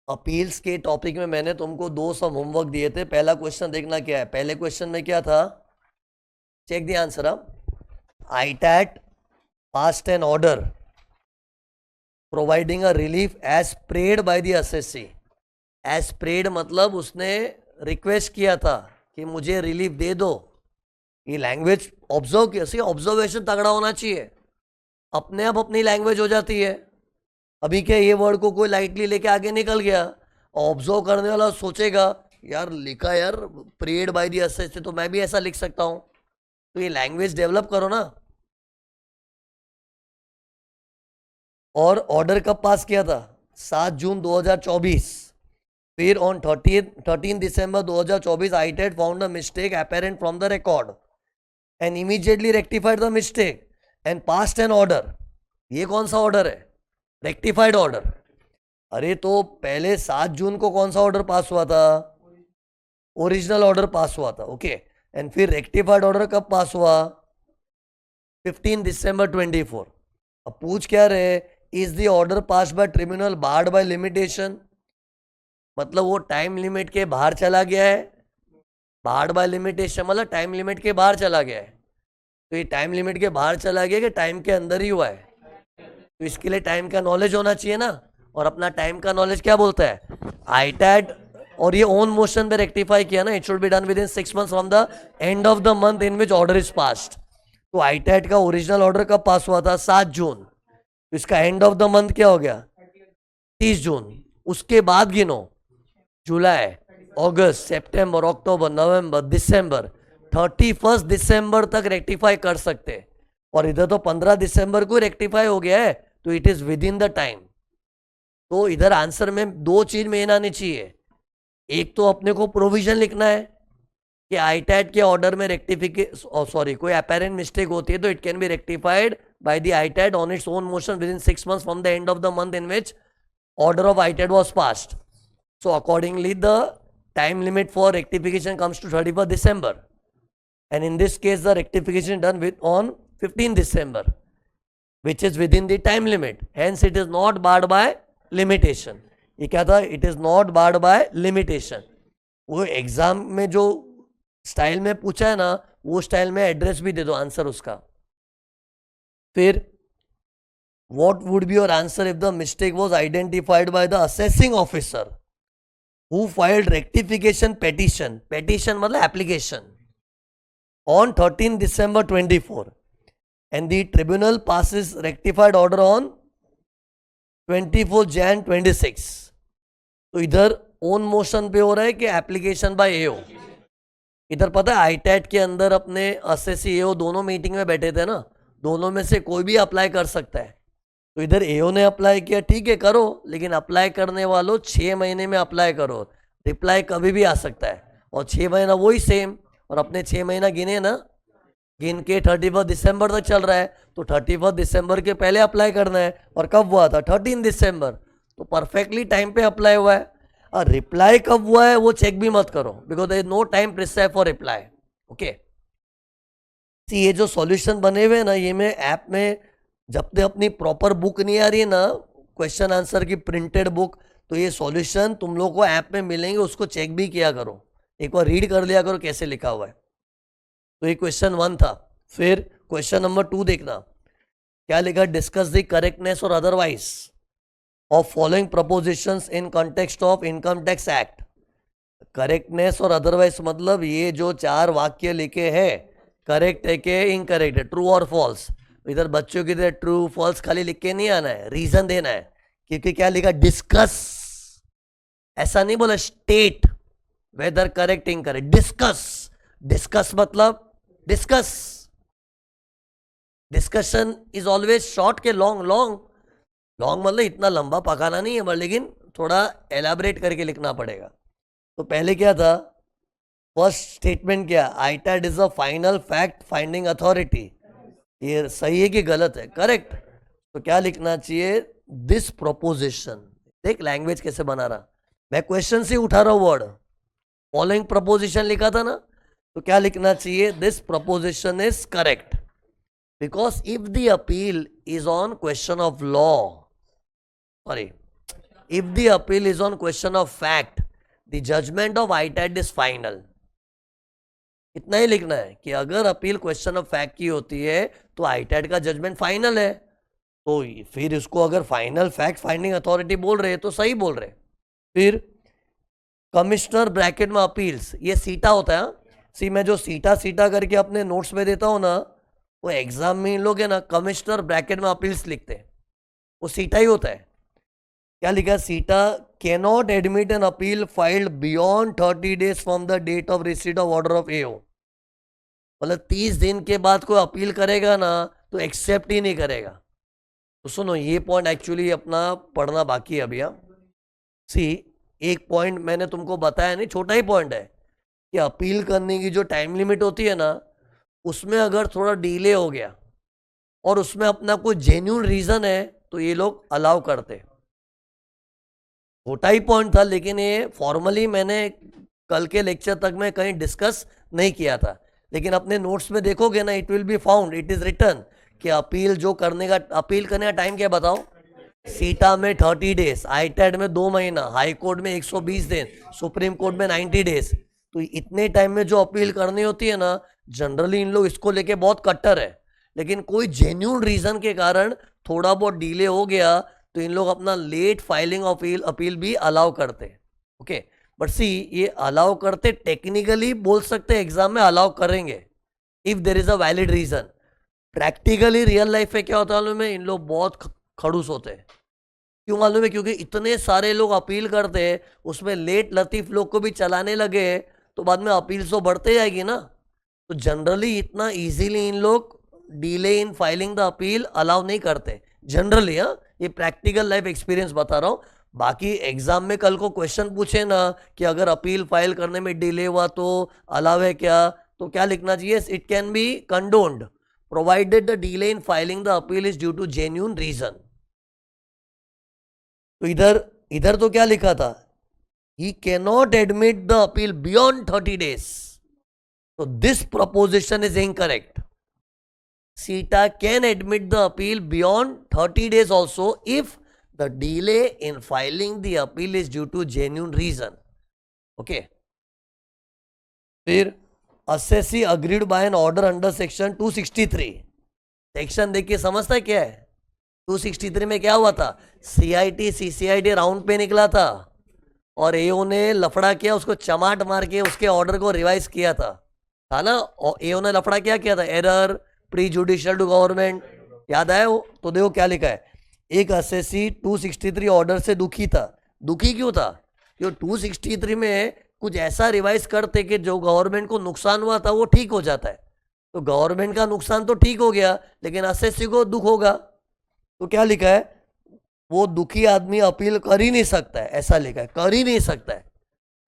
Appeals के topic में मैंने तुमको 2 सम होमवर्क दिए थे। पहला क्वेश्चन देखना क्या है। पहले क्वेश्चन में क्या था, चेक द आंसर। अब आईटैट passed an order providing a relief as prayed by the assessee। as prayed मतलब उसने रिक्वेस्ट किया था कि मुझे रिलीफ दे दो। ये लैंग्वेज ऑब्जर्व किया, ऑब्जर्वेशन तगड़ा होना चाहिए, अपने आप अपनी लैंग्वेज हो जाती है। अभी क्या ये वर्ड को कोई लाइटली लेके आगे निकल गया, ऑब्जर्व करने वाला सोचेगा यार लिखा यार प्रेड बाय द असेसी, तो मैं भी ऐसा लिख सकता हूं। तो ये लैंग्वेज डेवलप करो ना। और ऑर्डर कब पास किया था? 7 जून 2024। फिर on 13 December 2024 ITAT found a mistake apparent from the record and immediately rectified the mistake and passed an order. ये कौन सा ऑर्डर है? Rectified order. अरे तो पहले 7 जून को कौन सा ऑर्डर पास हुआ था? ओरिजिनल ऑर्डर पास हुआ था, ओके। एंड फिर रेक्टिफाइड ऑर्डर कब पास हुआ? 15 दिसंबर 24। अब पूछ क्या रहे, is the order pass bye tribunal barred by limitation, मतलब वो टाइम लिमिट के बाहर चला गया है। बार्ड बाय लिमिटेशन मतलब टाइम लिमिट के बाहर चला गया है। तो ये टाइम लिमिट के बाहर चला गया कि टाइम के अंदर ही हुआ है? तो इसके लिए टाइम का नॉलेज होना चाहिए ना। और अपना टाइम का नॉलेज क्या बोलता है? आईटैड, और ये ओन मोशन पे रेक्टिफाई किया ना, it should be done with in 6 months from the end of the month in which order is passed. तो आईटैड का ओरिजिनल ऑर्डर कब पास हुआ था? 7 जून। तो इसका एंड ऑफ द मंथ क्या हो गया? 30 जून। उसके बाद गिनो, जुलाई, अगस्त, सितंबर, अक्टूबर, नवंबर, दिसंबर, 31 दिसंबर तक रेक्टिफाई कर सकते। और इधर तो 15 दिसंबर को रेक्टिफाई हो गया है, तो it is with in the time. तो इधर आंसर में 2 चीज मेन आनी चाहिए। एक तो अपने को प्रोविजन लिखना है कि आईटैट के ऑर्डर में कोई अपेरेंट मिस्टेक होती है तो it can be rectified by the ITAT on its own motion within 6 months from the end of the month in which order of ITAT was passed. So accordingly, the time limit for rectification comes to 31st December. And in this case, the rectification done on 15 December, which is within the time limit. Hence, it is not barred by limitation. ये क्या था? It is not barred by limitation. वो exam में जो style में पूछा है ना, वो स्टाइल में एड्रेस भी दे दो आंसर उसका। फिर what would be your answer if the mistake was identified by the assessing officer who filed rectification petition मतलब application on 13 December 24 and the tribunal passes rectified order on 24 Jan 26। तो इधर own motion पे हो रहा है कि application by AO? इधर पता है आईटैट के अंदर अपने असेसी एओ दोनों मीटिंग में बैठे थे ना, दोनों में से कोई भी अप्लाई कर सकता है। तो इधर एओ ने अप्लाई किया, ठीक है करो, लेकिन अप्लाई करने वालों 6 महीने में अप्लाई करो, रिप्लाई कभी भी आ सकता है। और 6 महीना वही सेम, और अपने 6 महीना गिने ना, गिन के 31 दिसंबर तक चल रहा है, तो 31 दिसंबर के पहले अप्लाई करना है। और कब हुआ था? 13 दिसंबर। तो परफेक्टली टाइम पे अप्लाई हुआ है। और रिप्लाई कब हुआ है वो चेक भी मत करो, because there is no time prescribe for reply, okay. ये जो सॉल्यूशन बने हुए हैं ना, ये मैं ऐप में जब तक अपनी प्रॉपर बुक नहीं आ रही है ना, क्वेश्चन आंसर की प्रिंटेड बुक, तो ये सॉल्यूशन तुम लोग को ऐप में मिलेंगे, उसको चेक भी किया करो, एक बार रीड कर लिया करो कैसे लिखा हुआ है। तो ये क्वेश्चन 1 था। फिर क्वेश्चन नंबर 2 देखना, क्या लिखा? डिस्कस द करेक्टनेस और otherwise of following propositions in context of income tax act. Correctness और अदरवाइज मतलब ये जो 4 वाक्य लिखे हैं, करेक्ट है कि इनकरेक्ट है, ट्रू और फॉल्स। इधर बच्चों की तरह ट्रू फॉल्स खाली लिख के नहीं आना है, रीजन देना है। क्योंकि क्या लिखा? डिस्कस, ऐसा नहीं बोला state whether correct incorrect, discuss. Discuss मतलब discuss, discussion is always short के लॉन्ग। लॉन्ग लॉन्ग मतलब इतना लंबा पकाना नहीं है, लेकिन थोड़ा एलाबरेट करके लिखना पड़ेगा। तो पहले क्या था? फर्स्ट स्टेटमेंट क्या? ITAT is a final fact finding authority. ये सही है कि गलत है? करेक्ट। तो क्या लिखना चाहिए? This proposition. देख लैंग्वेज कैसे बना रहा, मैं क्वेश्चन से उठा रहा हूं वर्ड। फॉलोइंग प्रपोजिशन लिखा था ना, तो क्या लिखना चाहिए? This proposition is correct because if the appeal is on question of law, sorry if the appeal is on question of fact the judgment of ITAT is final. इतना ही लिखना है कि अगर अपील क्वेश्चन ऑफ फैक्ट की होती है तो आईटैट का जजमेंट फाइनल है. तो फिर इसको अगर फाइनल फैक्ट फाइंडिंग अथॉरिटी बोल रहे हैं तो सही बोल रहे. फिर कमिश्नर ब्रैकेट में अपील्स, ये सीटा होता है. सी मैं जो सीटा सीटा करके अपने नोट्स में देता हूँ ना, वो एग्जाम में इन लोग है ना कमिश्नर ब्रैकेट में अपील्स लिखते हैं, वो सीटा ही होता है. क्या लिखा है? CITA cannot admit an appeal filed beyond 30 days from the date of receipt of order of AO. मतलब 30 दिन के बाद कोई अपील करेगा ना तो एक्सेप्ट ही नहीं करेगा. तो सुनो, ये पॉइंट एक्चुअली अपना पढ़ना बाकी है अभी. सी एक पॉइंट मैंने तुमको बताया नहीं, छोटा ही पॉइंट है कि अपील करने की जो टाइम लिमिट होती है ना, उसमें अगर थोड़ा डिले हो गया और उसमें अपना कोई जेन्युइन रीजन है तो ये लोग अलाउ करते. छोटा ही पॉइंट था, लेकिन ये फॉर्मली मैंने कल के लेक्चर तक में कहीं डिस्कस नहीं किया था. लेकिन अपने नोट्स में देखोगे ना, it will be found, it is written कि अपील जो करने का, अपील करने का टाइम क्या बताओ? सीटा में 30 days, आईटैट में 2 महीना, हाई कोर्ट में 120 दिन, सुप्रीम कोर्ट में 90 days. तो इतने टाइम में जो अपील करनी होती है ना, जनरली इन लोग इसको लेके बहुत कट्टर है. लेकिन कोई जेन्युइन रीजन के कारण थोड़ा बहुत डिले हो गया तो इन लोग अपना लेट फाइलिंग ऑफ अपील भी अलाउ करते. ओके, बट सी ये अलाउ करते टेक्निकली बोल सकते एग्जाम में अलाउ करेंगे if there is a valid reason. Practically real life में क्या होता है मालूम है? इन लोग बहुत खड़ूस होते हैं. क्यों मालूम है? क्योंकि इतने सारे लोग अपील करते हैं, उसमें लेट लतीफ लोग को भी चलाने लगे तो बाद में अपील तो बढ़ते जाएगी ना. तो जनरली इतना इजीली इन लोग delay in filing the appeal allow नहीं करते जनरली. हाँ, ये प्रैक्टिकल लाइफ एक्सपीरियंस बता रहा हूँ. बाकी एग्जाम में कल को क्वेश्चन पूछे ना कि अगर अपील फाइल करने में डिले हुआ तो अलाउ है क्या, तो क्या लिखना चाहिए? It can be condoned provided the delay in filing the appeal is due to genuine reason. तो इधर तो क्या लिखा था? He cannot admit the appeal beyond 30 days. So this proposition is incorrect. CETA can admit the appeal beyond 30 days also if the delay in filing the appeal is due to genuine reason. Okay. फिर assessee agreed by an order under section 263. Section देखिए, समझता है क्या है? 263 में क्या हुआ था? CIT CCID राउंड पे निकला था और एओ ने लफड़ा किया, उसको चमाट मार के उसके ऑर्डर को रिवाइज किया था ना. एओ ने लफड़ा क्या किया था? Error prejudicial to government, याद आया वो? तो देखो क्या लिखा है. एक असेसी 263 ऑर्डर से दुखी था. दुखी क्यों था? क्योंकि 263 में कुछ ऐसा रिवाइज करते कि जो गवर्नमेंट को नुकसान हुआ था वो ठीक हो जाता है. तो गवर्नमेंट का नुकसान तो ठीक हो गया, लेकिन असेसी को दुख होगा. तो क्या लिखा है? वो दुखी आदमी अपील कर ही नहीं सकता है, ऐसा लिखा है, कर ही नहीं सकता है.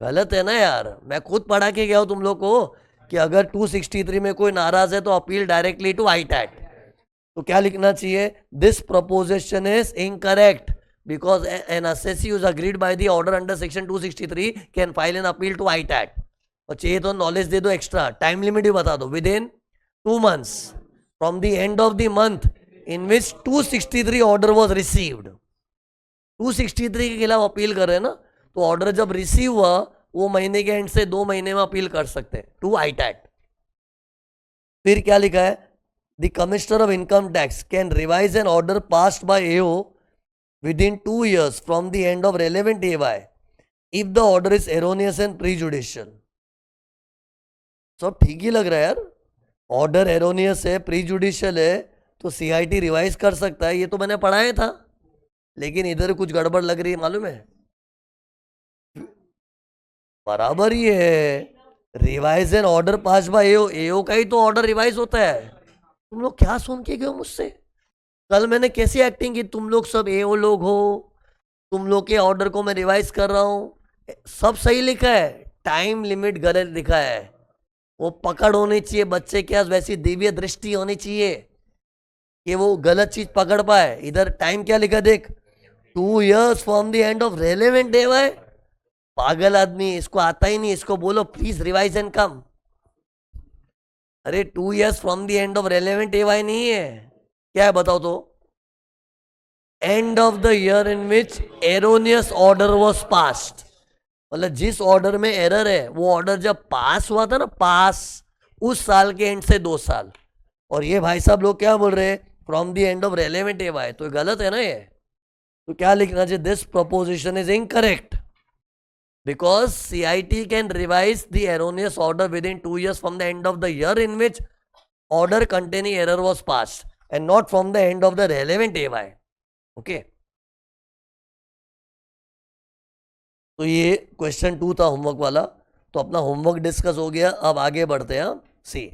गलत है ना यार. मैं खुद पढ़ा के गया हूं तुम लोग को कि अगर 263 में कोई नाराज है तो अपील डायरेक्टली टू आईटैट. तो क्या लिखना चाहिए? This proposition is incorrect because an assessee is agreed by the order under section 263 can file an appeal to ITAT. और चाहिए तो नॉलेज दे दो एक्स्ट्रा, टाइम लिमिट भी बता दो. With in 2 months from the end of the month in which 263 order was received. 263 के खिलाफ appeal कर रहे हैं ना, तो ऑर्डर जब रिसीव हुआ वो महीने के एंड से 2 महीने में अपील कर सकते हैं टू आईटैट. फिर क्या लिखा है? The commissioner of income tax can revise an order passed by AO within 2 years from the end of relevant AY if the order is erroneous and prejudicial. सब ठीक ही लग रहा है यार. ऑर्डर एरोनियस है, प्रीजुडिशियल है, तो सीआईटी रिवाइज कर सकता है, ये तो मैंने पढ़ाया था. लेकिन इधर कुछ गड़बड़ लग रही है, मालूम है? बराबर ही है. Revise an order pass by AO, AO का ही तो ऑर्डर रिवाइज होता है. तुम लोग क्या सुन के गए मुझसे? कल मैंने कैसी एक्टिंग की? तुम लोग सब एओ लोग हो, तुम लोग के ऑर्डर को मैं रिवाइज कर रहा हूं. सब सही लिखा है, टाइम लिमिट गलत लिखा है. वो पकड़ होनी चाहिए बच्चे के पास, वैसी दिव्य दृष्टि होनी चाहिए कि वो गलत चीज पकड़ पाए. इधर टाइम क्या लिखा देख? 2 years from the end of relevant AY. पागल आदमी, इसको आता ही नहीं. इसको बोलो प्लीज रिवाइज एंड कम. अरे 2 years from the end of relevant AY नहीं है, क्या है बताओ तो? End of the year in which erroneous order was passed, मतलब जिस ऑर्डर में एरर है वो ऑर्डर जब पास हुआ था ना, पास, उस साल के एंड से 2 साल। और ये भाई साहब लोग क्या बोल रहे हैं, from the end of relevant AY, तो गलत है ना ये। तो क्या लिखना चाहिए, this proposition is incorrect because CIT can revise the erroneous order within 2 years from the end of the year in which order containing error was passed and not from the end of the relevant AY. Okay. तो ये question 2 था homework वाला। तो अपना homework discuss हो गया, अब आगे बढ़ते हैं सी।